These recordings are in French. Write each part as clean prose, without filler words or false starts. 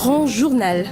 grand journal.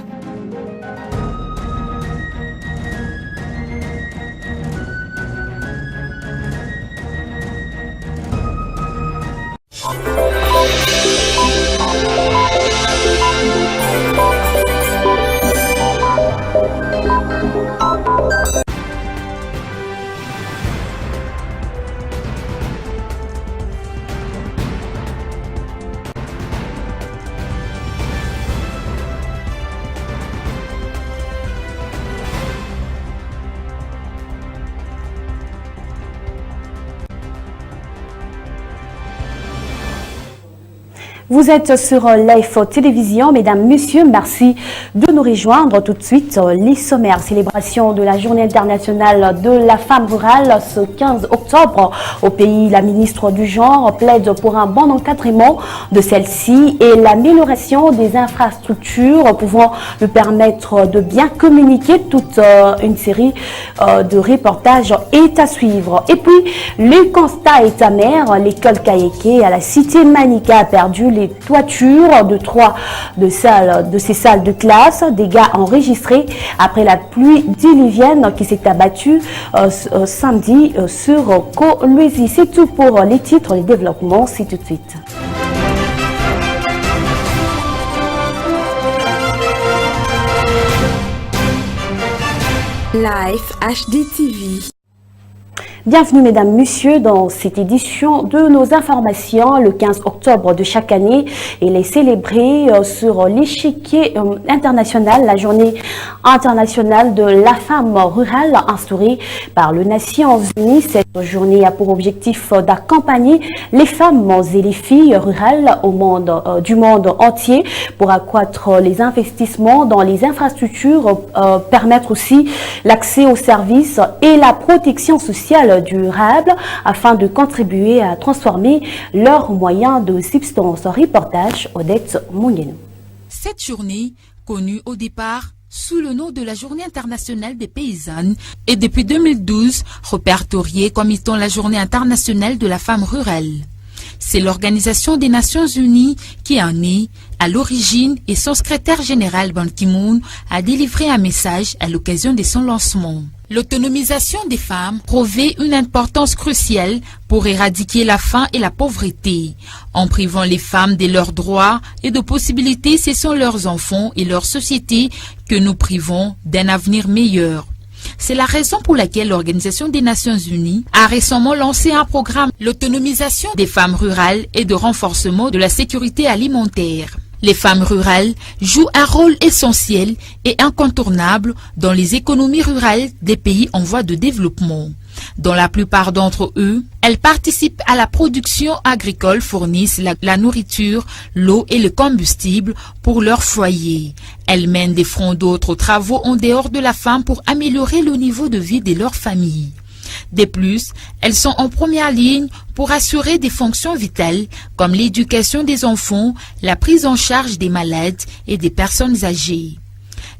Vous êtes sur Life Télévision, mesdames, messieurs, merci de nous rejoindre tout de suite. Les sommaires, célébration de la Journée internationale de la femme rurale ce 15 octobre au pays. La ministre du Genre plaide pour un bon encadrement de celle-ci et l'amélioration des infrastructures pouvant lui permettre de bien communiquer. Toute une série de reportages est à suivre. Et puis, le constat est amer. L'école Kayeke à la cité Manika a perdu les toitures de 3 de ces salles de classe. Dégâts enregistrés après la pluie diluvienne qui s'est abattue samedi sur Kolwezi. C'est tout pour les titres, les développements. C'est tout de suite. Life HD TV. Bienvenue mesdames, messieurs dans cette édition de nos informations. Le 15 octobre de chaque année, elle est célébrée sur l'échiquier international, la journée internationale de la femme rurale instaurée par les Nations Unies. Cette journée a pour objectif d'accompagner les femmes et les filles rurales du monde entier pour accroître les investissements dans les infrastructures, permettre aussi l'accès aux services et la protection sociale durable afin de contribuer à transformer leurs moyens de subsistance. Reportage Odette Mungenu. Cette journée, connue au départ sous le nom de la Journée internationale des paysannes, est depuis 2012 répertoriée comme étant la Journée internationale de la femme rurale. C'est l'Organisation des Nations Unies qui en est à l'origine et son secrétaire général Ban Ki-moon a délivré un message à l'occasion de son lancement. L'autonomisation des femmes revêt une importance cruciale pour éradiquer la faim et la pauvreté. En privant les femmes de leurs droits et de possibilités, ce sont leurs enfants et leur société que nous privons d'un avenir meilleur. C'est la raison pour laquelle l'Organisation des Nations Unies a récemment lancé un programme l'autonomisation des femmes rurales et de renforcement de la sécurité alimentaire. Les femmes rurales jouent un rôle essentiel et incontournable dans les économies rurales des pays en voie de développement. Dans la plupart d'entre eux, elles participent à la production agricole, fournissent la nourriture, l'eau et le combustible pour leur foyer. Elles mènent des fronts d'autres travaux en dehors de la femme pour améliorer le niveau de vie de leur famille. De plus, elles sont en première ligne pour assurer des fonctions vitales comme l'éducation des enfants, la prise en charge des malades et des personnes âgées.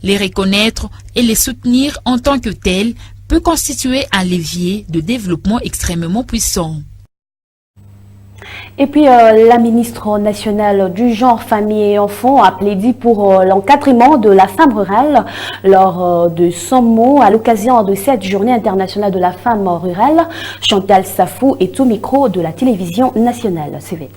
Les reconnaître et les soutenir en tant que telles peut constituer un levier de développement extrêmement puissant. Et puis, la ministre nationale du Genre, Famille et Enfants a plaidé pour l'encadrement de la femme rurale lors de son mot à l'occasion de cette journée internationale de la femme rurale. Chantal Safou est au micro de la télévision nationale. CV.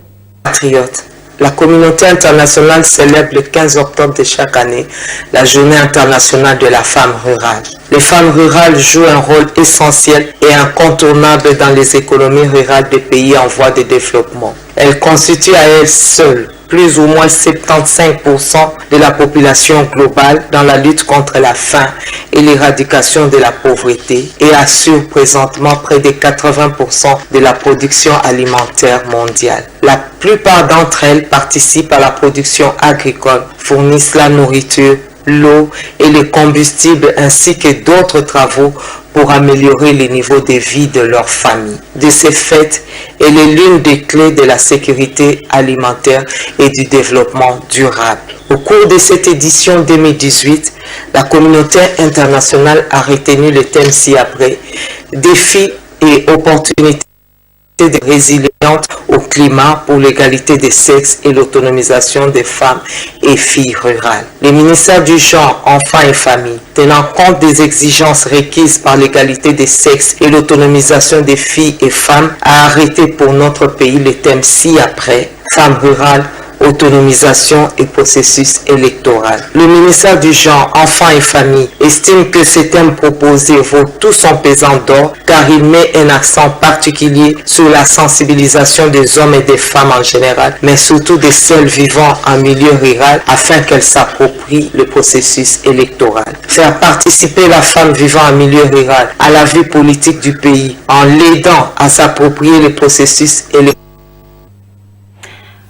Patriote. La communauté internationale célèbre le 15 octobre de chaque année la journée internationale de la femme rurale. Les femmes rurales jouent un rôle essentiel et incontournable dans les économies rurales des pays en voie de développement. Elles constituent à elles seules plus ou moins 75% de la population globale dans la lutte contre la faim et l'éradication de la pauvreté et assurent présentement près de 80% de la production alimentaire mondiale. La plupart d'entre elles participent à la production agricole, fournissent la nourriture, l'eau et le combustible ainsi que d'autres travaux pour améliorer le niveau de vie de leur famille. De ce fait, elle est l'une des clés de la sécurité alimentaire et du développement durable. Au cours de cette édition 2018, la communauté internationale a retenu le thème ci-après, défis et opportunités résiliente au climat pour l'égalité des sexes et l'autonomisation des femmes et filles rurales. Le ministère du Genre, Enfants et Familles, tenant compte des exigences requises par l'égalité des sexes et l'autonomisation des filles et femmes, a arrêté pour notre pays le thème ci-après, femmes rurales, autonomisation et processus électoral. Le ministère du Genre, Enfants et Familles estime que ce thème proposé vaut tout son pesant d'or car il met un accent particulier sur la sensibilisation des hommes et des femmes en général, mais surtout de celles vivant en milieu rural afin qu'elles s'approprient le processus électoral. Faire participer la femme vivant en milieu rural à la vie politique du pays en l'aidant à s'approprier le processus électoral.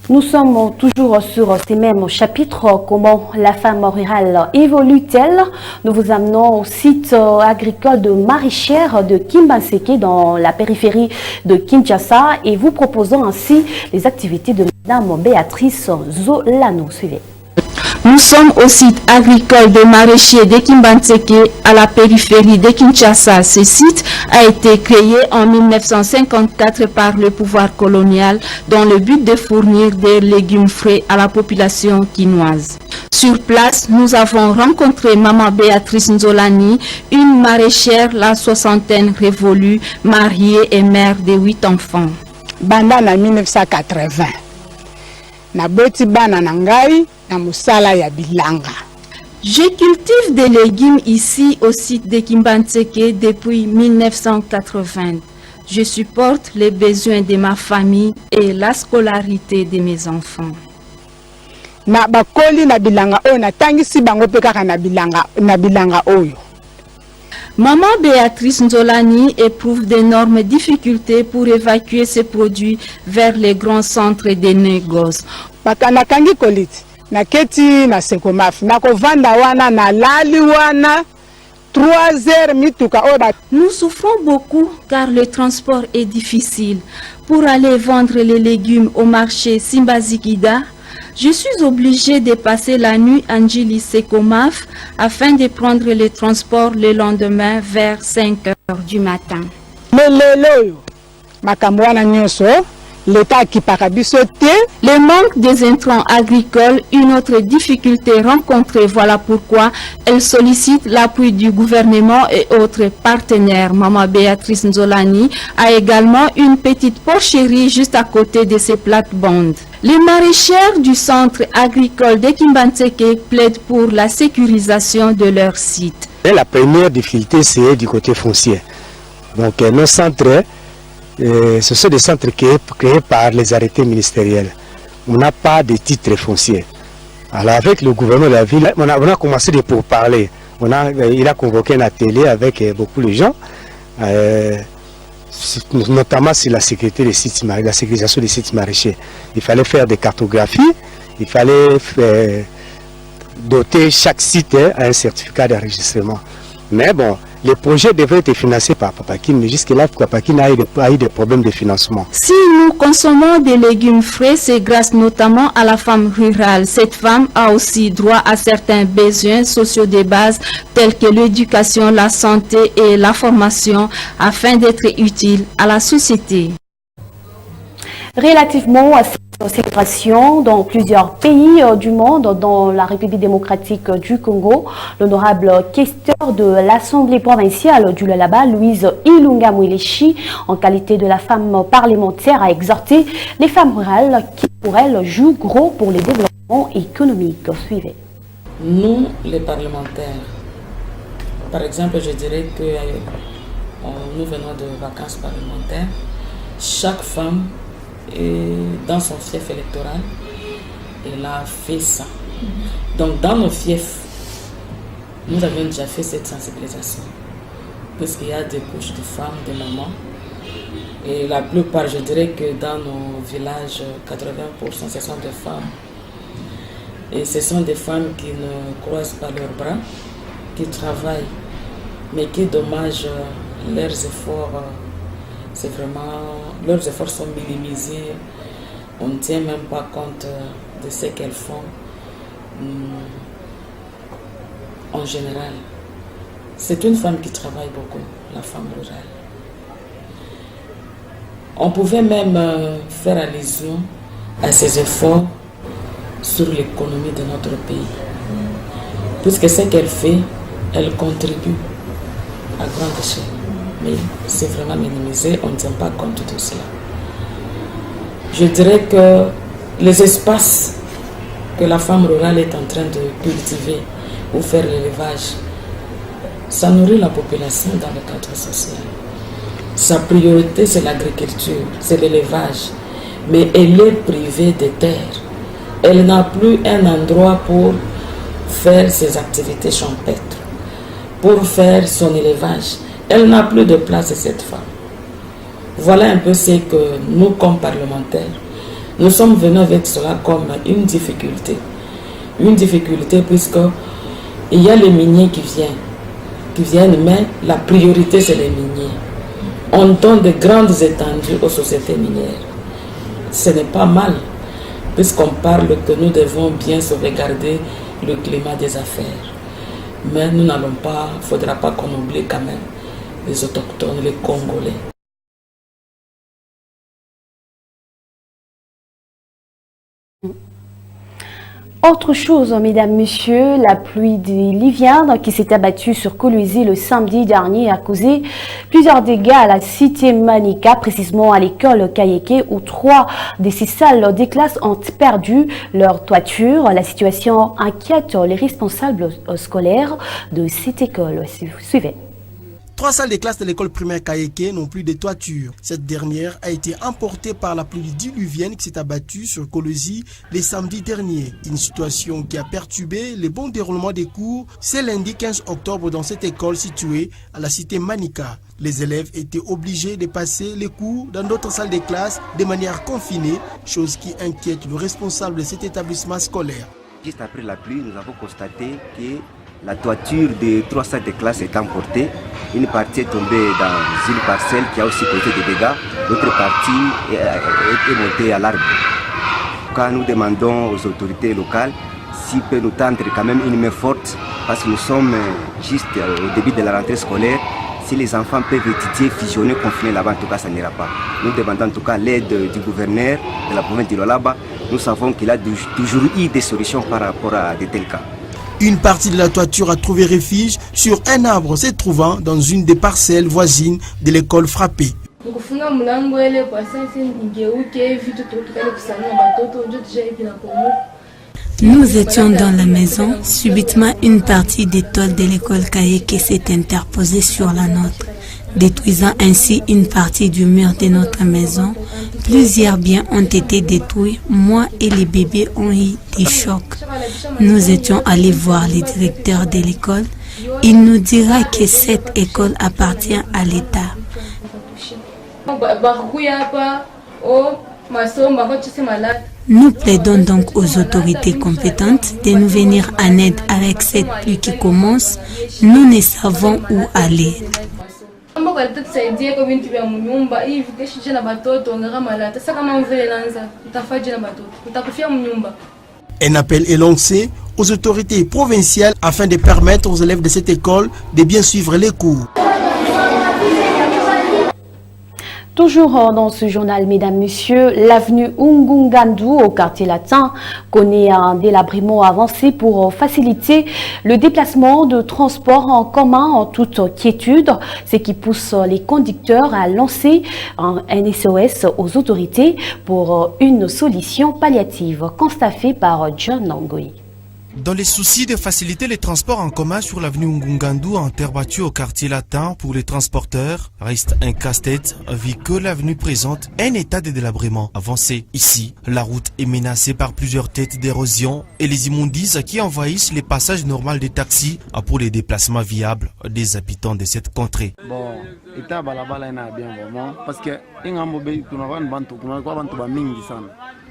Nous sommes toujours sur ces mêmes chapitres, comment la femme rurale évolue-t-elle. Nous vous amenons au site agricole de maraîchère de Kimbanseke dans la périphérie de Kinshasa et vous proposons ainsi les activités de Madame Béatrice Zolano. Suivez. Nous sommes au site agricole de maraîchers de Kimbanseke à la périphérie de Kinshasa. Ce site a été créé en 1954 par le pouvoir colonial dans le but de fournir des légumes frais à la population quinoise. Sur place, nous avons rencontré Maman Béatrice Nzolani, une maraîchère, la soixantaine révolue, mariée et mère de 8 enfants. Bandana 1980. Na boti bana nangai na musala ya bilanga. Je cultive des légumes ici au site de Kimbanseke depuis 1980. Je supporte les besoins de ma famille et la scolarité de mes enfants. Na bakoli na bilanga oyo natangisi bango pe kaka na bilanga oyo. Maman Béatrice Nzolani éprouve d'énormes difficultés pour évacuer ses produits vers les grands centres de négoce. Nakangi koliti, naketi na Sekomaf, nakovanda wana na lali wana 3 heures mituka oba. Nous souffrons beaucoup car le transport est difficile. Pour aller vendre les légumes au marché Simbazikida, je suis obligée de passer la nuit à Njili Sekomaf afin de prendre le transport le lendemain vers 5 heures du matin. Melelo makambo wana nyonso l'État qui parabisoté. Le manque des intrants agricoles, une autre difficulté rencontrée. Voilà pourquoi elle sollicite l'appui du gouvernement et autres partenaires. Maman Béatrice Nzolani a également une petite porcherie juste à côté de ses plates-bandes. Les maraîchères du centre agricole de Kimbanseke plaident pour la sécurisation de leur site. La première difficulté, c'est du côté foncier. Donc nos centres, ce sont des centres créés par les arrêtés ministériels. On n'a pas de titre foncier. Alors avec le gouvernement de la ville, on a commencé de pourparler. Il a convoqué un atelier avec beaucoup de gens, notamment sur la sécurité des sites, la sécurisation des sites maraîchers. Il fallait faire des cartographies, il fallait doter chaque site à un certificat d'enregistrement. Mais bon, les projets devraient être financés par Papakin, mais jusque-là, Papakin a eu des problèmes de financement. Si nous consommons des légumes frais, c'est grâce notamment à la femme rurale. Cette femme a aussi droit à certains besoins sociaux de base, tels que l'éducation, la santé et la formation, afin d'être utile à la société. Relativement à cette célébration dans plusieurs pays du monde, dans la République démocratique du Congo, l'honorable questeur de l'Assemblée provinciale du Lualaba, Louise Ilunga Mouilechi, en qualité de la femme parlementaire, a exhorté les femmes rurales qui, pour elles, jouent gros pour le développement économique. Suivez. Nous, les parlementaires, par exemple, je dirais que nous venons de vacances parlementaires, chaque femme et dans son fief électoral, elle a fait ça. Donc dans nos fiefs, nous avions déjà fait cette sensibilisation. Parce qu'il y a des couches de femmes, de mamans. Et la plupart, je dirais que dans nos villages, 80% ce sont des femmes. Et ce sont des femmes qui ne croisent pas leurs bras, qui travaillent. Mais qui dommage, leurs efforts... C'est vraiment, leurs efforts sont minimisés, on ne tient même pas compte de ce qu'elles font en général. C'est une femme qui travaille beaucoup, la femme rurale. On pouvait même faire allusion à ces efforts sur l'économie de notre pays. Puisque ce qu'elle fait, elle contribue à grande échelle. Mais c'est vraiment minimisé, on ne tient pas compte de cela. Je dirais que les espaces que la femme rurale est en train de cultiver ou faire l'élevage, ça nourrit la population dans le cadre social. Sa priorité, c'est l'agriculture, c'est l'élevage. Mais elle est privée des terres. Elle n'a plus un endroit pour faire ses activités champêtres, pour faire son élevage. Elle n'a plus de place, cette femme. Voilà un peu ce que nous, comme parlementaires, nous sommes venus avec cela comme une difficulté. Une difficulté puisqu'il y a les miniers qui viennent, mais la priorité, c'est les miniers. On donne de grandes étendues aux sociétés minières. Ce n'est pas mal, puisqu'on parle que nous devons bien sauvegarder le climat des affaires. Mais nous n'allons pas, il ne faudra pas qu'on oublie quand même les autochtones, les Congolais. Autre chose, mesdames, messieurs, la pluie diluvienne qui s'est abattue sur Kolwezi le samedi dernier a causé plusieurs dégâts à la cité Manika, précisément à l'école Kayeke, où 3 des 6 salles des classes ont perdu leur toiture. La situation inquiète les responsables scolaires de cette école. Suivez. 3 salles de classe de l'école primaire Kayeke n'ont plus de toiture. Cette dernière a été emportée par la pluie diluvienne qui s'est abattue sur Kolwezi le samedi dernier. Une situation qui a perturbé le bon déroulement des cours ce lundi 15 octobre dans cette école située à la cité Manika. Les élèves étaient obligés de passer les cours dans d'autres salles de classe de manière confinée, chose qui inquiète le responsable de cet établissement scolaire. Juste après la pluie, nous avons constaté que la toiture de 3 salles de classe est emportée. Une partie est tombée dans une parcelle qui a aussi causé des dégâts. L'autre partie est montée à l'arbre. Quand nous demandons aux autorités locales s'ils peuvent nous tendre quand même une main forte, parce que nous sommes juste au début de la rentrée scolaire. Si les enfants peuvent étudier, fusionner, confiner là-bas, en tout cas, ça n'ira pas. Nous demandons en tout cas l'aide du gouverneur de la province de Lualaba. Nous savons qu'il a toujours eu des solutions par rapport à de tels cas. Une partie de la toiture a trouvé refuge sur un arbre se trouvant dans une des parcelles voisines de l'école frappée. Nous étions dans la maison. Subitement, une partie des toiles de l'école Kayeke s'est interposée sur la nôtre, détruisant ainsi une partie du mur de notre maison. Plusieurs biens ont été détruits. Moi et les bébés ont eu des chocs. Nous étions allés voir le directeur de l'école. Il nous dira que cette école appartient à l'État. Nous plaidons donc aux autorités compétentes de nous venir en aide avec cette pluie qui commence. Nous ne savons où aller. Un appel est lancé aux autorités provinciales afin de permettre aux élèves de cette école de bien suivre les cours. Toujours dans ce journal, mesdames, messieurs, l'avenue Ungungandu au quartier latin connaît un délabrement avancé pour faciliter le déplacement de transports en commun en toute quiétude, ce qui pousse les conducteurs à lancer un SOS aux autorités pour une solution palliative, constatée par John Nangoy. Dans les soucis de faciliter les transports en commun sur l'avenue Ngungandu en terre battue au quartier latin pour les transporteurs, reste un casse-tête vu que l'avenue présente un état de délabrement avancé. Ici, la route est menacée par plusieurs têtes d'érosion et les immondices qui envahissent les passages normaux des taxis pour les déplacements viables des habitants de cette contrée. Bon, état balabala ina bien vraiment parce que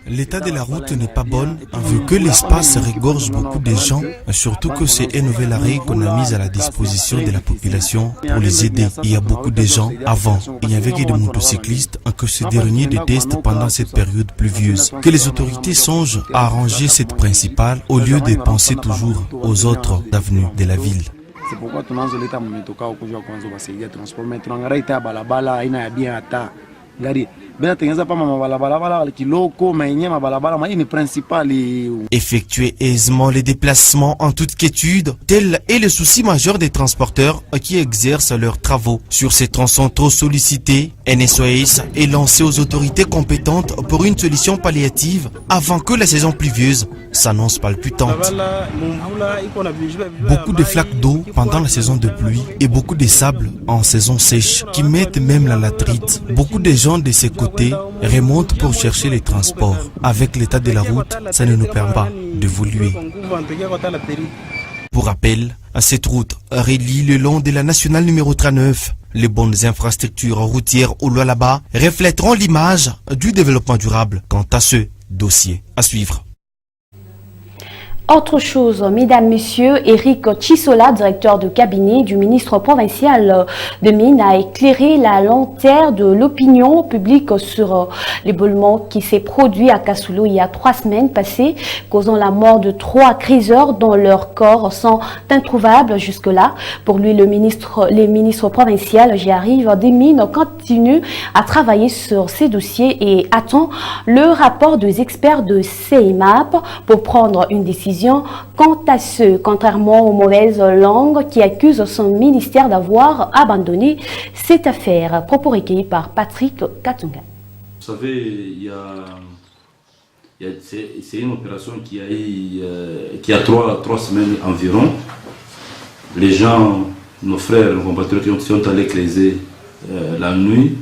l'état de la route n'est pas bon vu que l'espace regorge beaucoup de gens, surtout que c'est un nouvel arrêt qu'on a mis à la disposition de la population pour les aider. Il y a beaucoup de gens. Avant, il n'y avait que des motocyclistes, que ce dernier déteste pendant cette période pluvieuse. Que les autorités songent à arranger cette principale au lieu de penser toujours aux autres avenues de la ville. C'est pourquoi tunaanza l'état mmetoka kuja kwanza basaidia transport mais tunaangalia ita balabala aina ya bien hata gari Effectuer aisément les déplacements en toute quiétude, tel est le souci majeur des transporteurs qui exercent leurs travaux. Sur ces tronçons trop sollicités, NSOS est lancé aux autorités compétentes pour une solution palliative avant que la saison pluvieuse s'annonce palpitante. Beaucoup de flaques d'eau pendant la saison de pluie et beaucoup de sable en saison sèche qui mettent même la latrite. Beaucoup de gens de ces côtés remontent pour chercher les transports. Avec l'état de la route, ça ne nous permet pas d'évoluer. Pour rappel, cette route relie le long de la nationale numéro 39. Les bonnes infrastructures routières au Lualaba reflèteront l'image du développement durable quant à ce dossier. À suivre. Autre chose, mesdames, messieurs, Eric Chisola, directeur de cabinet du ministre provincial de Mines, a éclairé la lanterne de l'opinion publique sur l'éboulement qui s'est produit à Kasulu il y a 3 semaines passées, causant la mort de 3 griseurs dont leurs corps sont introuvables jusque-là. Pour lui, les ministres provinciaux, j'y arrive, des Mines continuent à travailler sur ces dossiers et attend le rapport des experts de CEMAP pour prendre une décision quant à ce, contrairement aux mauvaises langues qui accusent son ministère d'avoir abandonné cette affaire. Propos recueillis par Patrick Katunga. Vous savez, c'est une opération qui a 3 semaines environ. Les gens, nos frères, nos compatriotes sont allés creuser la nuit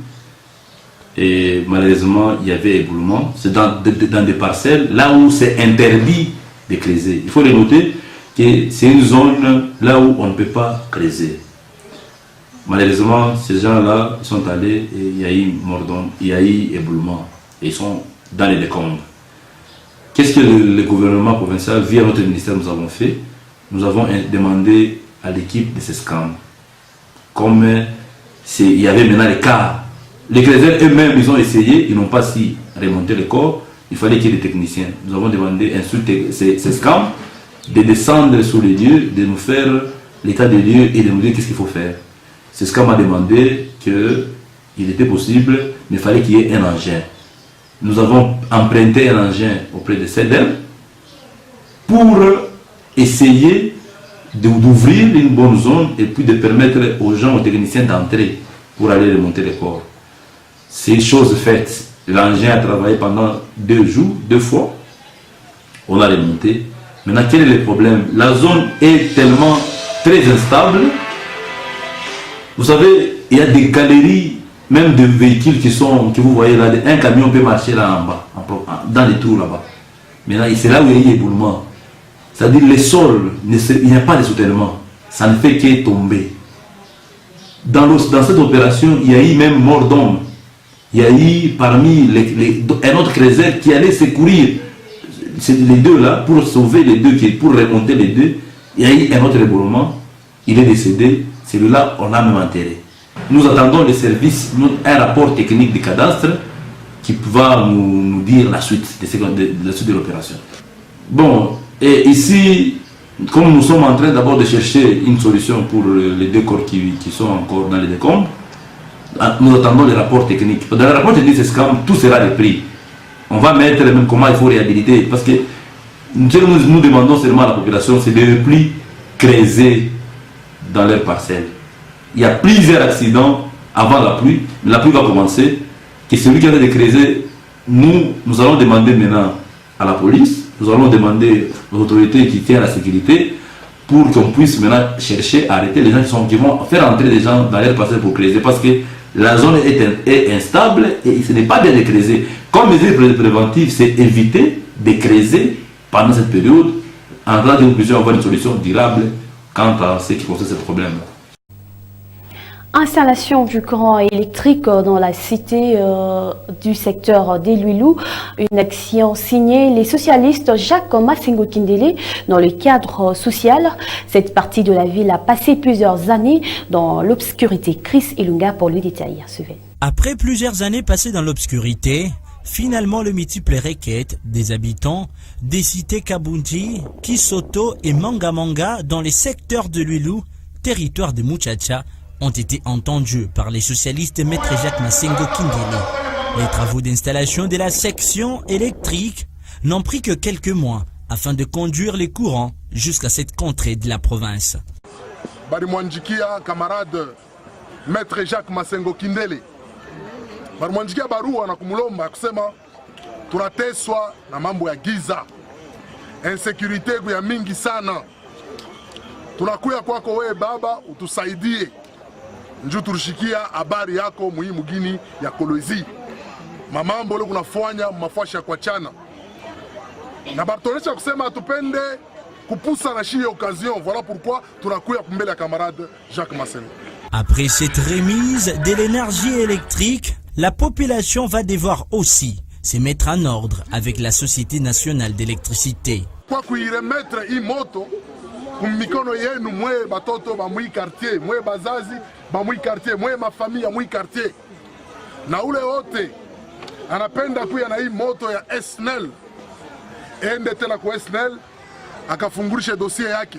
et malheureusement il y avait éboulement. C'est dans des parcelles là où c'est interdit de creuser. Il faut le noter que c'est une zone là où on ne peut pas creuser. Malheureusement, ces gens-là sont allés et il y a eu mort d'homme, il y a eu éboulement. Et ils sont dans les décombres. Qu'est-ce que le gouvernement provincial, via notre ministère, nous avons fait? Nous avons demandé à l'équipe de CESCAM, comme il y avait maintenant les cas. Les creuseurs eux-mêmes, ils ont essayé, ils n'ont pas su remonter le corps. Il fallait qu'il y ait des techniciens. Nous avons demandé à ces scams de descendre sur les lieux, de nous faire l'état des lieux et de nous dire qu'est-ce qu'il faut faire. Ces scams a demandé qu'il était possible, mais il fallait qu'il y ait un engin. Nous avons emprunté un engin auprès de CEDEL pour essayer d'ouvrir une bonne zone et puis de permettre aux gens, aux techniciens d'entrer pour aller remonter les corps. C'est chose faite. L'engin a travaillé pendant 2 jours, 2 fois. On a remonté. Maintenant, quel est le problème? La zone est tellement très instable. Vous savez, il y a des galeries, même de véhicules que vous voyez là. Un camion peut marcher là en bas, dans les trous là-bas. Maintenant, c'est là où il y a eu éboulement. C'est-à-dire les sols, il n'y a pas de soutènement. Ça ne fait que tomber. Dans cette opération, il y a eu même mort d'homme. Il y a eu parmi un autre creuseur qui allait secourir les deux là pour sauver les deux, pour remonter les deux. Il y a eu un autre éboulement, il est décédé, celui-là on l'a même enterré. Nous attendons les services, un rapport technique du cadastre qui va nous dire la suite de l'opération. Bon, et ici, comme nous sommes en train d'abord de chercher une solution pour les 2 corps qui sont encore dans les décombres, nous attendons les rapports techniques. Dans le rapport technique, tout sera repris. On va mettre même comment il faut réhabiliter. Parce que nous demandons seulement à la population, c'est de ne plus creuser dans leurs parcelles. Il y a plusieurs accidents avant la pluie. La pluie va commencer. Que celui qui a de creuser, nous allons demander maintenant à la police, nous allons demander aux autorités qui tiennent la sécurité pour qu'on puisse maintenant chercher à arrêter les gens qui vont faire entrer les gens dans leurs parcelles pour creuser. Parce que la zone est instable et ce n'est pas bien de creuser. Comme mesure préventive, c'est éviter de creuser pendant cette période en cas de puissions avoir une solution durable quant à ce qui concerne ce problème. Installation du courant électrique dans la cité du secteur d'Eluilou, une action signée les socialistes Jacques Massengo Kindele dans le cadre social. Cette partie de la ville a passé plusieurs années dans l'obscurité. Chris Ilunga pour le détail. Suivez. Après plusieurs années passées dans l'obscurité, finalement le multiple requêtes des habitants des cités Kabunji, Kisoto et Mangamanga dans les secteurs de Luilou, territoire de Muchacha, ont été entendus par les socialistes Maître Jacques Massengo Kindele. Les travaux d'installation de la section électrique n'ont pris que quelques mois afin de conduire les courants jusqu'à cette contrée de la province. Barimwanjikia camarade Maître Jacques Masengo Kindele. Barimwanjikia barua na kumulomba kusema tunateswa na mambo ya giza. Insécurité ya mingi sana. Tunakuya kwako wewe baba utusaidie. Njoo turishikia habari yako muhimu gini ya Kolwezi. Mamambo leo kunafanya mafasha kwa chana. Na Bartonesha kusema tupende kupusa na shie occasion. Voilà pourquoi tunakuya kumbele ya camarade Jacques Masengo. Après cette remise de l'énergie électrique, la population va devoir aussi se mettre en ordre avec la Société nationale d'électricité. Kwa kuiremettre hii moto kumikono yenu mwe batoto ba mwi quartier, mwe bazazi ba mwi quartier, mwe mafamilia mwi quartier. Na ule wote anapenda kuya na hii moto ya SNEL. Ende tena kwa SNEL akafungulishe dossier yake.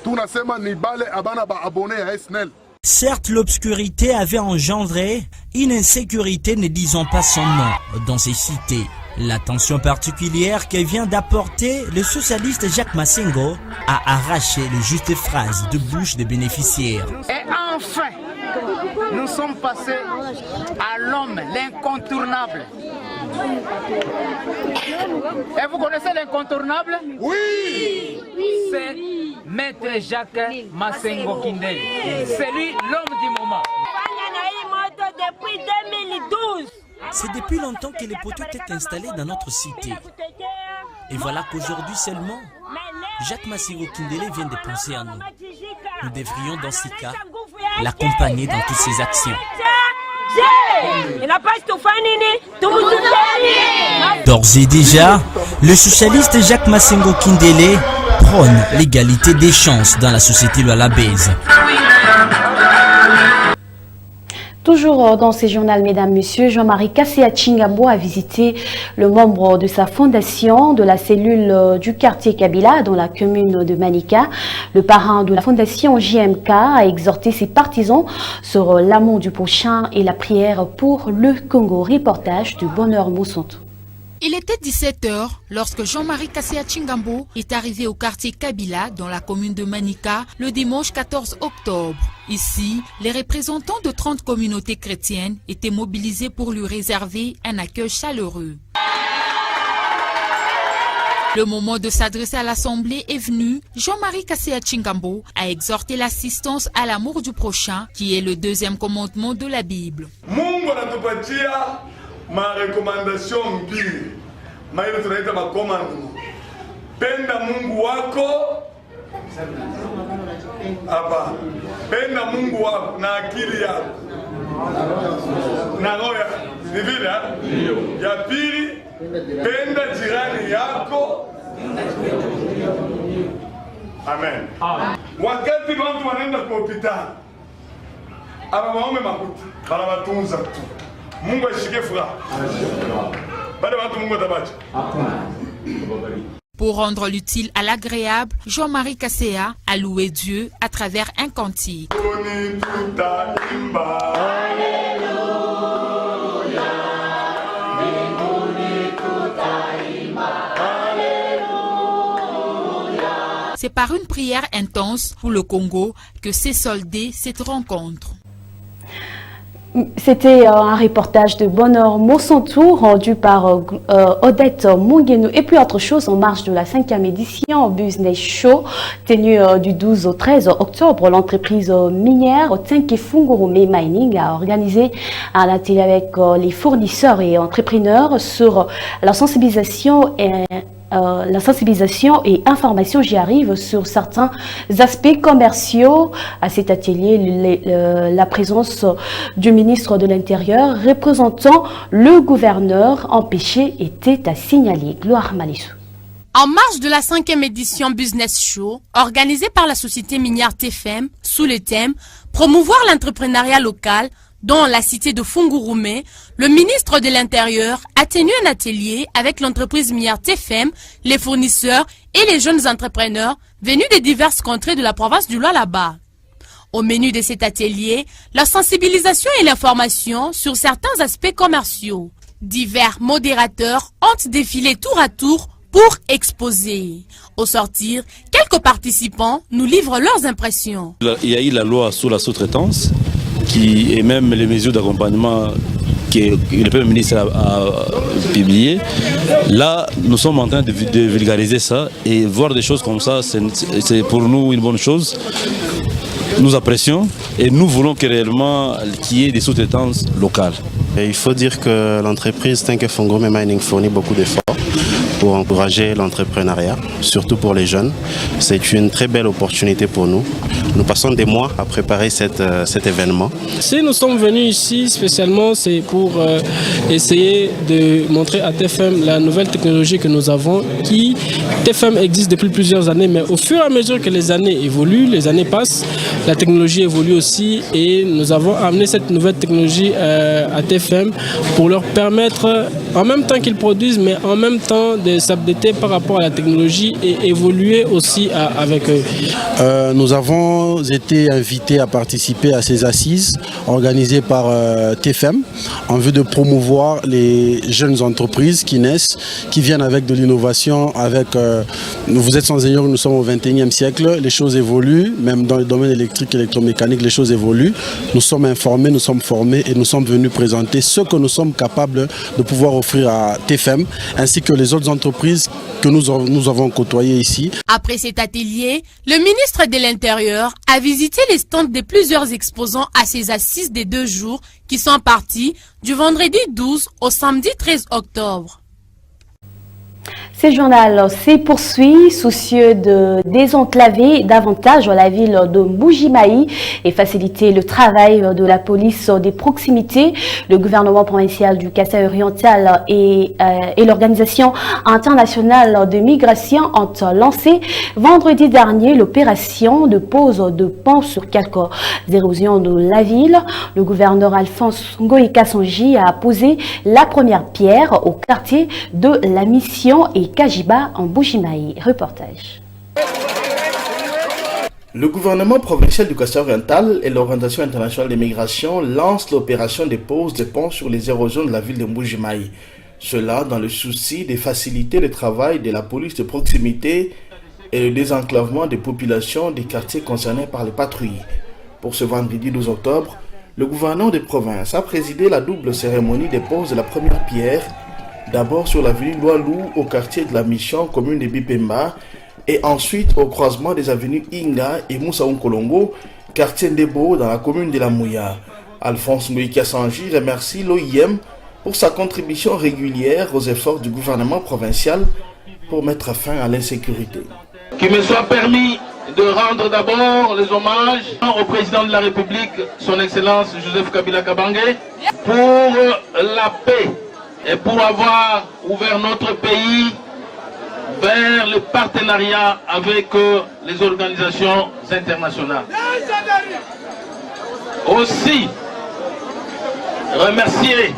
Tunasema ni bale abana ba abonné à SNEL. Certes, l'obscurité avait engendré une insécurité, ne disons pas son nom, dans ces cités. L'attention particulière que vient d'apporter le socialiste Jacques Masengo a arraché les justes phrases de bouche des bénéficiaires. Et enfin, nous sommes passés à l'homme, l'incontournable. Et vous connaissez l'incontournable? Oui! C'est Maître Jacques Masengo Kindele. C'est lui l'homme du moment. Depuis 2012. C'est depuis longtemps que les poteaux étaient installés dans notre cité. Et voilà qu'aujourd'hui seulement, Jacques Masengo Kindele vient de penser à nous. Nous devrions dans ces cas l'accompagner dans toutes ses actions. D'ores et déjà, le socialiste Jacques Masengo Kindele prône l'égalité des chances dans la société lualabaise. Toujours dans ce journal, mesdames, messieurs, Jean-Marie Kasséa Tshingabo a visité le membre de sa fondation de la cellule du quartier Kabila dans la commune de Manika. Le parrain de la fondation JMK a exhorté ses partisans sur l'amour du prochain et la prière pour le Congo. Reportage de Bonheur Moussantou. Il était 17h lorsque Jean-Marie Kasséa Tshingabo est arrivé au quartier Kabila dans la commune de Manika le dimanche 14 octobre. Ici, les représentants de 30 communautés chrétiennes étaient mobilisés pour lui réserver un accueil chaleureux. Le moment de s'adresser à l'Assemblée est venu. Jean-Marie Kasséa Tshingabo a exhorté l'assistance à l'amour du prochain, qui est le deuxième commandement de la Bible. Ma recommandation mbili maana tunaita makomando. Penda Mungu wako hapa, penda Mungu wako na akili yako na roho yako, ni vile ya pili, penda jirani yako. Amen. Wakati watu wanaenda kwa hospitali aba waome makuta bala batunza tu. Mungu ashike furaha. Bale watu Mungu atabacha. Pour rendre l'utile à l'agréable, Jean-Marie Kasséa a loué Dieu à travers un cantique. C'est par une prière intense pour le Congo que s'est soldée cette rencontre. C'était un reportage de Bonheur Moussantou rendu par Odette Munguenou. Et puis autre chose, en marge de la 5e édition Business Show, tenue du 12 au 13 octobre, l'entreprise minière Tsenke Fungurume Mining a organisé un atelier avec les fournisseurs et entrepreneurs sur la sensibilisation et information, j'y arrive, sur certains aspects commerciaux. À cet atelier, la présence du ministre de l'Intérieur représentant le gouverneur empêché était à signaler. Gloire Malissou. En marge de la 5e édition Business Show, organisée par la société minière TFM, sous le thème « Promouvoir l'entrepreneuriat local », dans la cité de Fungurume, le ministre de l'Intérieur a tenu un atelier avec l'entreprise minière TFM, les fournisseurs et les jeunes entrepreneurs venus de diverses contrées de la province du Lualaba. Au menu de cet atelier, la sensibilisation et l'information sur certains aspects commerciaux. Divers modérateurs ont défilé tour à tour pour exposer. Au sortir, quelques participants nous livrent leurs impressions. Il y a eu la loi sur la sous-traitance et même les mesures d'accompagnement que le Premier ministre a publiées. Là, nous sommes en train de vulgariser ça et voir des choses comme ça, c'est pour nous une bonne chose. Nous apprécions et nous voulons qu'il y ait des sous-traitances locales. Et il faut dire que l'entreprise Tenke Fungurume Mining fournit beaucoup d'efforts pour encourager l'entrepreneuriat, surtout pour les jeunes. C'est une très belle opportunité pour nous. Nous passons des mois à préparer cet événement. Si nous sommes venus ici spécialement, c'est pour essayer de montrer à TFM la nouvelle technologie que nous avons, qui TFM existe depuis plusieurs années, mais au fur et à mesure que les années évoluent, les années passent, la technologie évolue aussi et nous avons amené cette nouvelle technologie à TFM pour leur permettre, en même temps qu'ils produisent, mais en même temps de s'updater par rapport à la technologie et évoluer aussi avec eux. Nous avons été invités à participer à ces assises organisées par TFM en vue de promouvoir les jeunes entreprises qui naissent, qui viennent avec de l'innovation. Vous êtes sans ignorer que nous sommes au XXIe siècle, les choses évoluent, même dans le domaine électrique et électromécanique, les choses évoluent. Nous sommes informés, nous sommes formés et nous sommes venus présenter ce que nous sommes capables de pouvoir offrir à TFM ainsi que les autres entreprises que nous avons côtoyées ici. Après cet atelier, le ministre de l'Intérieur a visité les stands de plusieurs exposants à ces assises des 2 jours qui sont partis du vendredi 12 au samedi 13 octobre. Ce journal se poursuit, soucieux de désenclaver davantage la ville de Mbuji-Mayi et faciliter le travail de la police des proximités. Le gouvernement provincial du Kasaï oriental et l'Organisation internationale de migration ont lancé vendredi dernier l'opération de pose de pont sur quelques érosions de la ville. Le gouverneur Alphonse Ngoïka Sonji a posé la première pierre au quartier de la Mission et Kajiba en Mbuji-Mayi. Reportage. Le gouvernement provincial du Kasaï oriental et l'Organisation internationale des migrations lancent l'opération de pose de ponts sur les érosions de la ville de Mbuji-Mayi. Cela dans le souci de faciliter le travail de la police de proximité et le désenclavement des populations des quartiers concernés par les patrouilles. Pour ce vendredi 12 octobre, le gouvernement de province a présidé la double cérémonie de pose de la première pierre, d'abord sur l'avenue Loalou au quartier de la Mission, commune de Bipemba, et ensuite au croisement des avenues Inga et Moussaoun-Kolongo, quartier Ndebo dans la commune de la Mouya. Alphonse Ngoïka Sonji remercie l'OIM pour sa contribution régulière aux efforts du gouvernement provincial pour mettre fin à l'insécurité. Qu'il me soit permis de rendre d'abord les hommages au président de la République, son Excellence Joseph Kabila Kabange, pour la paix et pour avoir ouvert notre pays vers le partenariat avec les organisations internationales. Aussi, remercier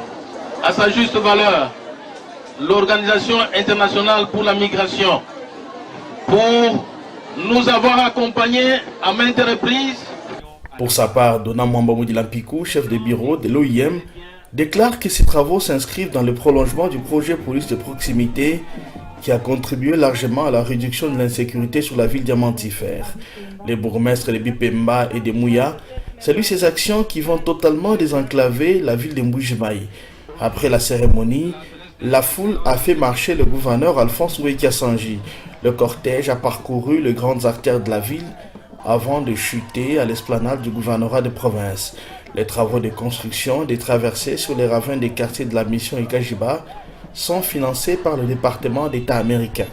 à sa juste valeur l'Organisation internationale pour la migration pour nous avoir accompagnés à maintes reprises. Pour sa part, Dona Mwamba Moudilampikou, chef de bureau de l'OIM, déclare que ces travaux s'inscrivent dans le prolongement du projet police de proximité qui a contribué largement à la réduction de l'insécurité sur la ville diamantifère. Les bourgmestres de Bipemba et de Mouya saluent ces actions qui vont totalement désenclaver la ville de Mbuji-Mayi. Après la cérémonie, la foule a fait marcher le gouverneur Alphonse Ngoïka Sonji. Le cortège a parcouru les grandes artères de la ville avant de chuter à l'esplanade du gouvernorat de province. Les travaux de construction des traversées sur les ravins des quartiers de la Mission et Kajiba sont financés par le département d'État américain.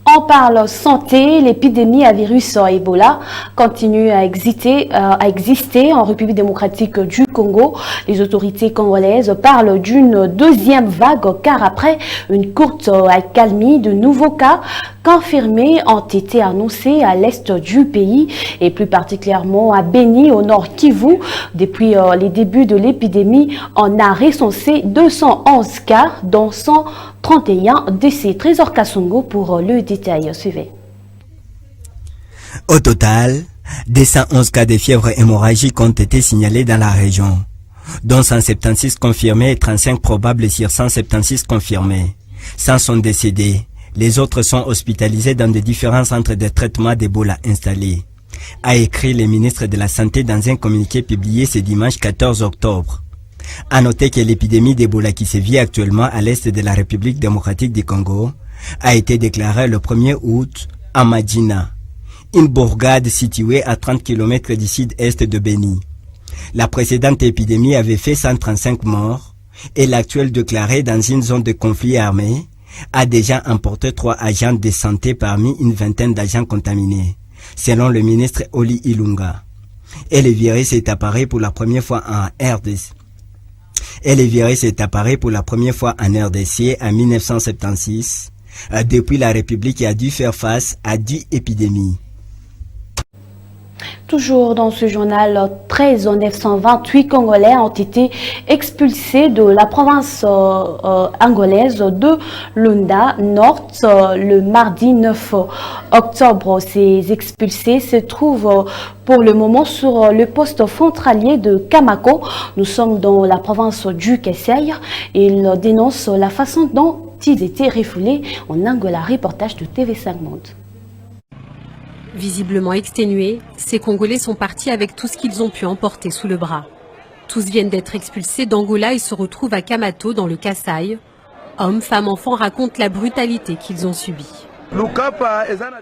On parle santé, l'épidémie à virus Ebola continue à exister en République démocratique du Congo. Les autorités congolaises parlent d'une deuxième vague car après une courte accalmie, de nouveaux cas confirmés ont été annoncés à l'est du pays et plus particulièrement à Beni au nord Kivu. Depuis les débuts de l'épidémie, on a recensé 211 cas dont 131 décès. Trésor Kassongo pour le détail. Suivez. Au total, 211 cas de fièvre hémorragique ont été signalés dans la région. dont 176 confirmés et 35 probables sur 176 confirmés. 100 sont décédés. Les autres sont hospitalisés dans de différents centres de traitement d'Ebola installés, a écrit le ministre de la Santé dans un communiqué publié ce dimanche 14 octobre. A noter que l'épidémie d'Ebola qui sévit actuellement à l'est de la République démocratique du Congo a été déclarée le 1er août à Madjina, une bourgade située à 30 km du sud-est de Beni. La précédente épidémie avait fait 135 morts et l'actuelle déclarée dans une zone de conflit armé a déjà emporté 3 agents de santé parmi une vingtaine d'agents contaminés, selon le ministre Oli Ilunga. Et le virus est apparu pour la première fois en RDC. en RDC en 1976, depuis la République a dû faire face à 10 épidémies. Toujours dans ce journal, 13 928 Congolais ont été expulsés de la province angolaise de Lunda Nord le mardi 9 octobre. Ces expulsés se trouvent pour le moment sur le poste frontalier de Kamako. Nous sommes dans la province du Kasaï. Ils dénoncent la façon dont ils étaient refoulés en Angola. Reportage de TV5 Monde. Visiblement exténués, ces Congolais sont partis avec tout ce qu'ils ont pu emporter sous le bras. Tous viennent d'être expulsés d'Angola et se retrouvent à Kamato dans le Kasaï. Hommes, femmes, enfants racontent la brutalité qu'ils ont subie.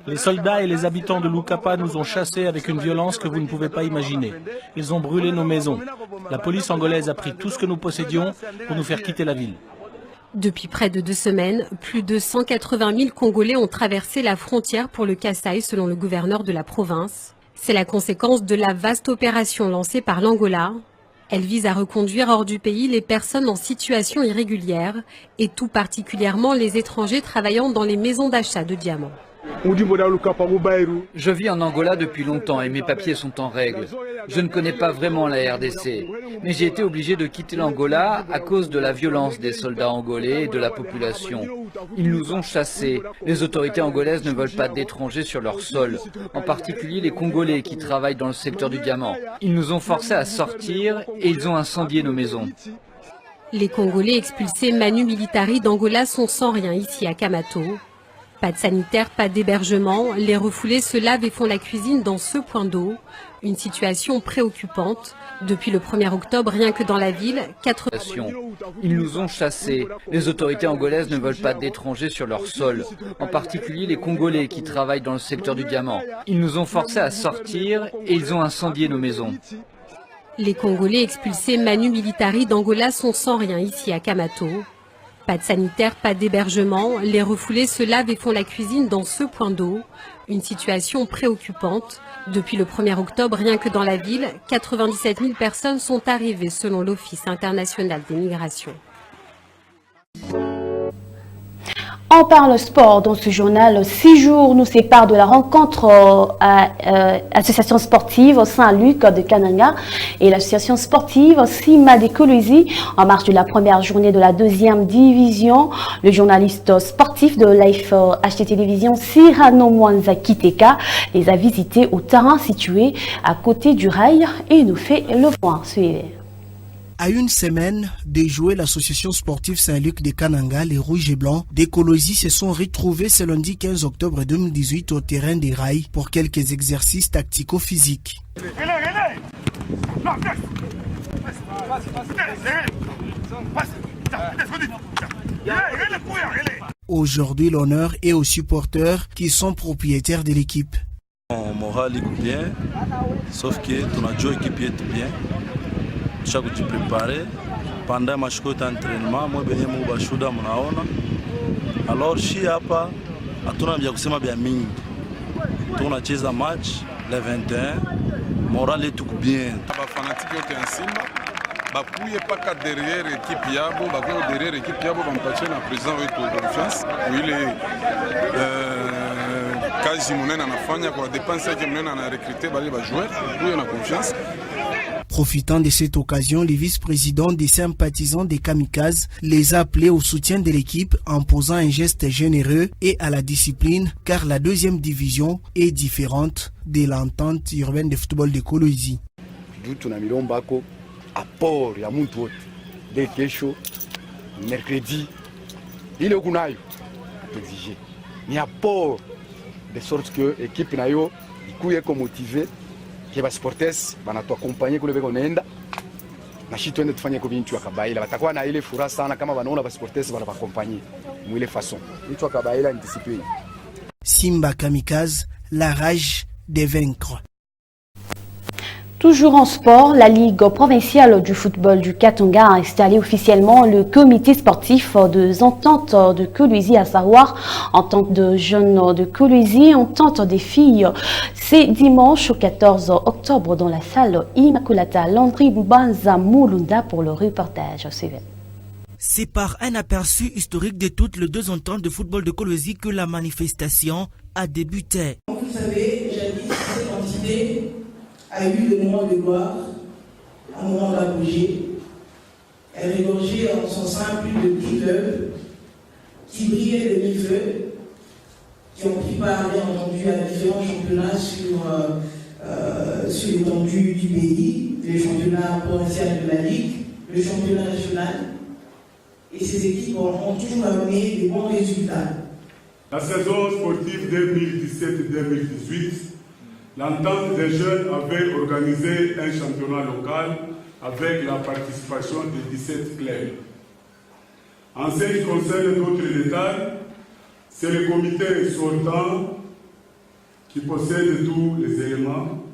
Les soldats et les habitants de Lukapa nous ont chassés avec une violence que vous ne pouvez pas imaginer. Ils ont brûlé nos maisons. La police angolaise a pris tout ce que nous possédions pour nous faire quitter la ville. Depuis près de 2 semaines, plus de 180 000 Congolais ont traversé la frontière pour le Kasaï selon le gouverneur de la province. C'est la conséquence de la vaste opération lancée par l'Angola. Elle vise à reconduire hors du pays les personnes en situation irrégulière et tout particulièrement les étrangers travaillant dans les maisons d'achat de diamants. Je vis en Angola depuis longtemps et mes papiers sont en règle. Je ne connais pas vraiment la RDC, mais j'ai été obligé de quitter l'Angola à cause de la violence des soldats angolais et de la population. Ils nous ont chassés. Les autorités angolaises ne veulent pas d'étrangers sur leur sol, en particulier les Congolais qui travaillent dans le secteur du diamant. Ils nous ont forcés à sortir et ils ont incendié nos maisons. Les Congolais expulsés Manu Militari d'Angola sont sans rien ici à Kamato. Pas de sanitaire, pas d'hébergement, les refoulés se lavent et font la cuisine dans ce point d'eau. Une situation préoccupante. Depuis le 1er octobre, rien que dans la ville, 4... Ils nous ont chassés. Les autorités angolaises ne veulent pas d'étrangers sur leur sol, en particulier les Congolais qui travaillent dans le secteur du diamant. Ils nous ont forcés à sortir et ils ont incendié nos maisons. Les Congolais expulsés Manu Militari d'Angola sont sans rien ici à Kamato. Pas de sanitaire, pas d'hébergement, les refoulés se lavent et font la cuisine dans ce point d'eau. Une situation préoccupante. Depuis le 1er octobre, rien que dans la ville, 97 000 personnes sont arrivées selon l'Office international des migrations. On parle sport dans ce journal. 6 jours nous séparent de la rencontre association sportive Saint-Luc de Kananga et l'association sportive Sima de Kolwezi en marge de la première journée de la 2e division. Le journaliste sportif de Life HT Télévision Cyrano Mwanza Kiteka les a visités au terrain situé à côté du rail et nous fait le point. Suivez. À une semaine de jouer l'association sportive Saint-Luc de Kananga, les Rouges et Blancs des Kolwezi se sont retrouvés ce lundi 15 octobre 2018 au terrain des rails pour quelques exercices tactico-physiques. Aujourd'hui, l'honneur est aux supporters qui sont propriétaires de l'équipe. Mon moral est bien, sauf que ton adjoint équipe est bien. Chaque tu préparé pendant match d'entraînement moi benye mu bashuda mnaona alors shi hapa hatuna vya kusema vya mingi tunacheza match le 21 moral est tout bien ba fanatique yote ya Simba bakuye paka derrière équipe yabo bakuye derrière équipe yabo bampatie na président wetu confiance ile kazi munene anafanya kwa dépense yake munene ana recruter bali ba joueurs kuye na confiance. Profitant de cette occasion, les vice-présidents des sympathisants des Kamikazes les a appelés au soutien de l'équipe en posant un geste généreux et à la discipline car la 2e division est différente de l'entente urbaine de football de Kolwezi. apport ya mtu wote de kesho mercredi ile kunayo exige ni apport de sorte que équipe nayo ikuye ko motiver que ba sportes banatu accompagner kule beko nenda na shi twende tufanye ko bintu ya Kabaila batakuwa na ile furaha sana kama wanaona ba sportes bana accompagner mwile façon bintu ya Kabaila anticiper. Simba Kamikaze, la rage de vaincre. Toujours en sport, la Ligue provinciale du football du Katanga a installé officiellement le comité sportif des ententes de Kolwezi, à savoir entente de jeunes de Kolwezi, entente des filles. C'est dimanche au 14 octobre dans la salle Immaculata. Landry Mbanza Moulunda pour le reportage suivant. C'est par un aperçu historique de toutes les deux ententes de football de Kolwezi que la manifestation a débuté. Vous savez, jadis, cette entité a eu le moment de gloire, un moment d'apogée. Elle regorgeait en son sein plus de 10 clubs qui brillaient de mille-feux, qui ont pris part, bien entendu, à différents championnats sur l'étendue du pays, le championnat provincial de la Ligue, le championnat national. Et ces équipes ont toujours amené de bons résultats. La saison sportive 2017-2018, l'entente des jeunes avait organisé un championnat local avec la participation de 17 clubs. En ce qui concerne d'autres détails, c'est le comité sortant qui possède tous les éléments,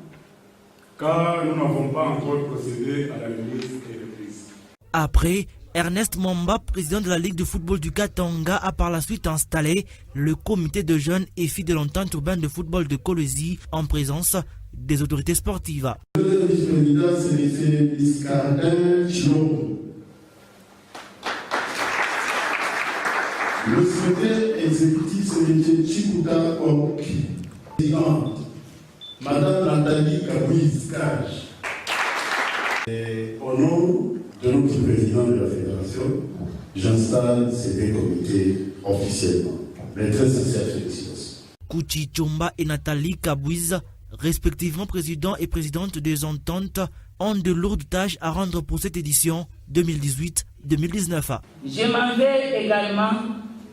car nous n'avons pas encore procédé à la remise et reprise. Après, Ernest Momba, président de la Ligue de football du Katanga, a par la suite installé le comité de jeunes et filles de l'entente urbaine de football de Kolwezi en présence des autorités sportives. Le vice-président, c'est M. Biscardin Chilombo. Le secrétaire exécutif, c'est M. Chikuta Oki. Présidente, Mme Nathalie Kabouis-Cage. Au nom de notre président de la fédération, j'installe ces deux comités officiellement. Mes très sincères félicitations. Kouchi Chomba et Nathalie Kabouis, respectivement président et présidente des ententes, ont de lourdes tâches à rendre pour cette édition 2018-2019. Je m'en vais également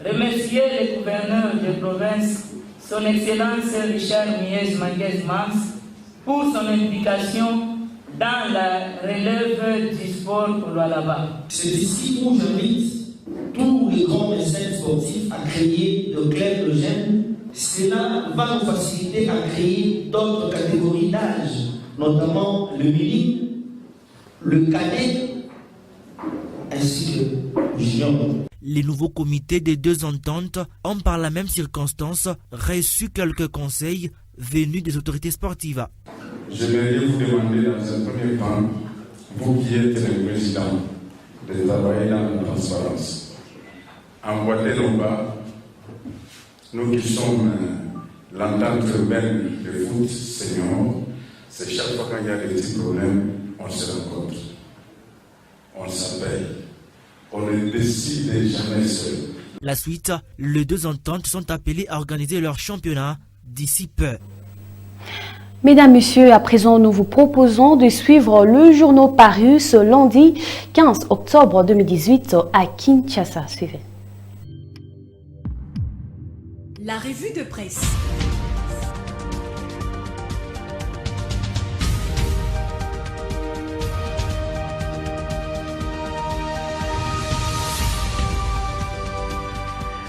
remercier le gouverneur de province, son Excellence Richard Mies Manguez-Mans, pour son implication dans la relève du sport pour là-bas. C'est ici où j'invite tous les grands mécènes sportifs à créer de clubs jeunes. Cela va nous faciliter à créer d'autres catégories d'âge, notamment le mini, le cadet, ainsi que le junior. Les nouveaux comités des deux ententes ont par la même circonstance reçu quelques conseils venus des autorités sportives. J'aimerais vous demander dans un premier temps, vous qui êtes le président, de travailler dans la transparence. En Guadeloupe, nous qui sommes l'entente urbaine de foot senior, c'est chaque fois qu'il y a des petits problèmes, on se rencontre, on s'appelle, on ne décide jamais seul. La suite, les deux ententes sont appelées à organiser leur championnat d'ici peu. Mesdames, Messieurs, à présent, nous vous proposons de suivre le journal paru ce lundi 15 octobre 2018 à Kinshasa. Suivez. La revue de presse.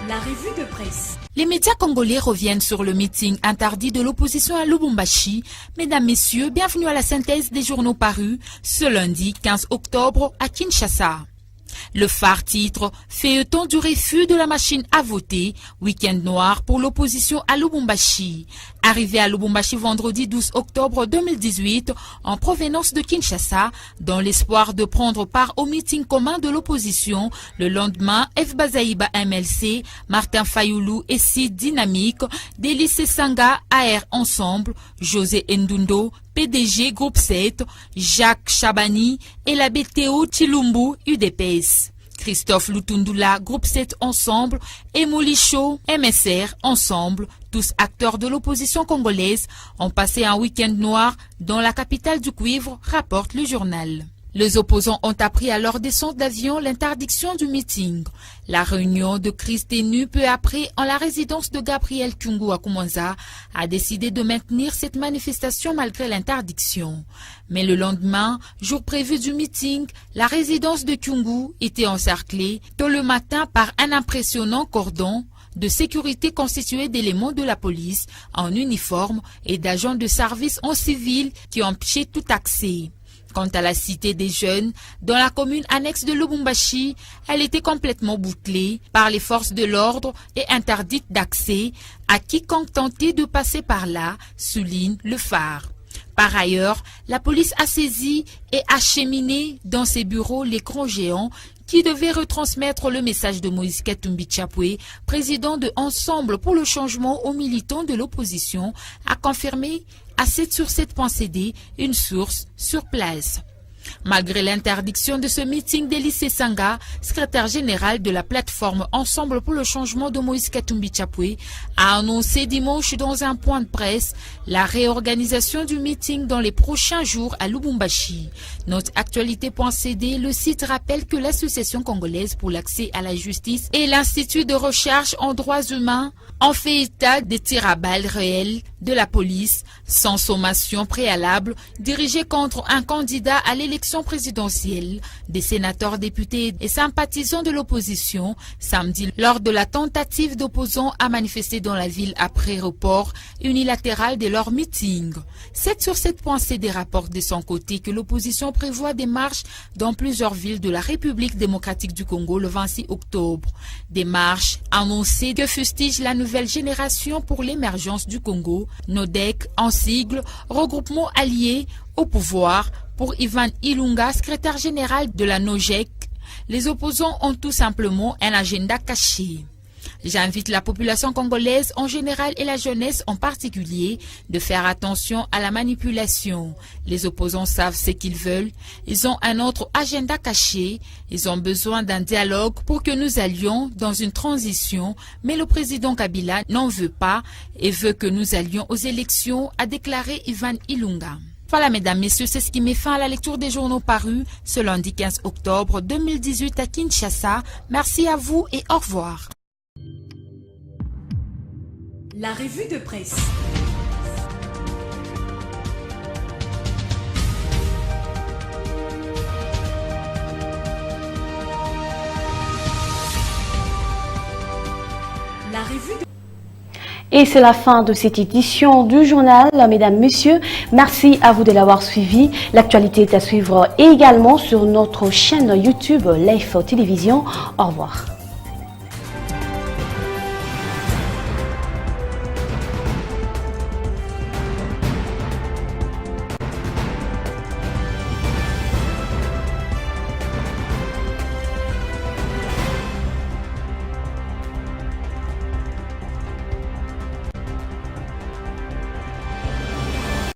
La revue de presse. Les médias congolais reviennent sur le meeting interdit de l'opposition à Lubumbashi. Mesdames, Messieurs, bienvenue à la synthèse des journaux parus ce lundi 15 octobre à Kinshasa. Le phare titre « Feuilleton du refus de la machine à voter, week-end noir pour l'opposition à Lubumbashi ». Arrivé à Lubumbashi vendredi 12 octobre 2018 en provenance de Kinshasa, dans l'espoir de prendre part au meeting commun de l'opposition, le lendemain, F. Bazaïba MLC, Martin Fayoulou et Sid Dynamique, Délice Sanga AR Ensemble, José Ndundo, PDG Groupe 7, Jacques Chabani et la BTO Chilumbu UDPS. Christophe Lutundula, Groupe 7 Ensemble, et Molicho, MSR Ensemble, tous acteurs de l'opposition congolaise, ont passé un week-end noir dans la capitale du cuivre, rapporte le journal. Les opposants ont appris à leur descente d'avion l'interdiction du meeting. La réunion de crise ténue peu après en la résidence de Gabriel Kyungu à Koumanza a décidé de maintenir cette manifestation malgré l'interdiction. Mais le lendemain, jour prévu du meeting, la résidence de Kyungu était encerclée tôt le matin par un impressionnant cordon de sécurité constitué d'éléments de la police en uniforme et d'agents de service en civil qui empêchaient tout accès. Quant à la cité des jeunes, dans la commune annexe de Lubumbashi, elle était complètement bouclée par les forces de l'ordre et interdite d'accès à quiconque tentait de passer par là, souligne le phare. Par ailleurs, la police a saisi et acheminé dans ses bureaux l'écran géant qui devait retransmettre le message de Moïse Katumbi Tchapoué, président de Ensemble pour le changement aux militants de l'opposition, a confirmé à 7sur7.cd une source sur place. Malgré l'interdiction de ce meeting d'Elysée Sanga, secrétaire général de la plateforme Ensemble pour le changement de Moïse Katumbi Tchapoué, a annoncé dimanche dans un point de presse la réorganisation du meeting dans les prochains jours à Lubumbashi. Notre actualité.cd, le site rappelle que l'Association congolaise pour l'accès à la justice et l'Institut de recherche en droits humains ont fait état des tirs à balles réels de la police sans sommation préalable dirigés contre un candidat à l'élection présidentielle. Des sénateurs, députés et sympathisants de l'opposition samedi lors de la tentative d'opposants à manifester dans la ville après report unilatéral de leur meeting. 7sur7.cd rapporte de son côté que l'opposition prévoit des marches dans plusieurs villes de la République démocratique du Congo le 26 octobre. Des marches annoncées que fustige la nouvelle génération pour l'émergence du Congo, NODEC en sigle, regroupement allié au pouvoir. Pour Ivan Ilunga, secrétaire général de la NOGEC, les opposants ont tout simplement un agenda caché. J'invite la population congolaise en général et la jeunesse en particulier de faire attention à la manipulation. Les opposants savent ce qu'ils veulent. Ils ont un autre agenda caché. Ils ont besoin d'un dialogue pour que nous allions dans une transition. Mais le président Kabila n'en veut pas et veut que nous allions aux élections, a déclaré Ivan Ilunga. Voilà, mesdames, messieurs, c'est ce qui met fin à la lecture des journaux parus ce lundi 15 octobre 2018 à Kinshasa. Merci à vous et au revoir. La revue de presse. La revue de... Et c'est la fin de cette édition du journal, mesdames, messieurs. Merci à vous de l'avoir suivi. L'actualité est à suivre également sur notre chaîne YouTube Life Télévision. Au revoir.